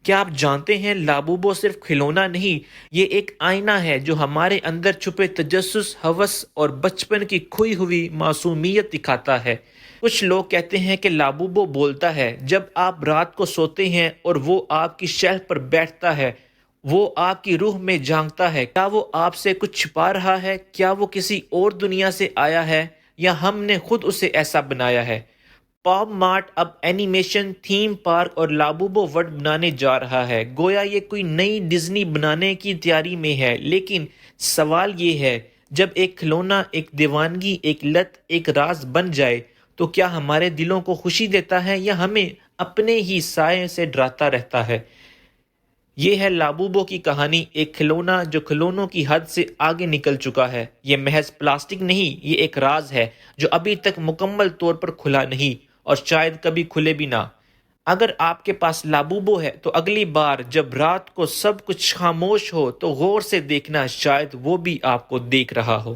کیا آپ جانتے ہیں لابوبو صرف کھلونا نہیں، یہ ایک آئینہ ہے جو ہمارے اندر چھپے تجسس، ہوس اور بچپن کی کھوئی ہوئی معصومیت دکھاتا ہے۔ کچھ لوگ کہتے ہیں کہ لابوبو بولتا ہے جب آپ رات کو سوتے ہیں اور وہ آپ کی شیلف پر بیٹھتا ہے، وہ آپ کی روح میں جھانکتا ہے۔ کیا وہ آپ سے کچھ چھپا رہا ہے؟ کیا وہ کسی اور دنیا سے آیا ہے یا ہم نے خود اسے ایسا بنایا ہے؟ پاپ مارٹ اب اینیمیشن، تھیم پارک اور لابوبو ورلڈ بنانے جا رہا ہے، گویا یہ کوئی نئی ڈزنی بنانے کی تیاری میں ہے۔ لیکن سوال یہ ہے، جب ایک کھلونا، ایک دیوانگی، ایک لت، ایک راز بن جائے تو کیا ہمارے دلوں کو خوشی دیتا ہے یا ہمیں اپنے ہی سائے سے ڈراتا رہتا ہے؟ یہ ہے لابوبو کی کہانی، ایک کھلونا جو کھلونوں کی حد سے آگے نکل چکا ہے۔ یہ محض پلاسٹک نہیں، یہ ایک راز ہے جو ابھی تک مکمل طور پر کھلا نہیں اور شاید کبھی کھلے بھی نہ۔ اگر آپ کے پاس لابوبو ہے تو اگلی بار جب رات کو سب کچھ خاموش ہو تو غور سے دیکھنا، شاید وہ بھی آپ کو دیکھ رہا ہو۔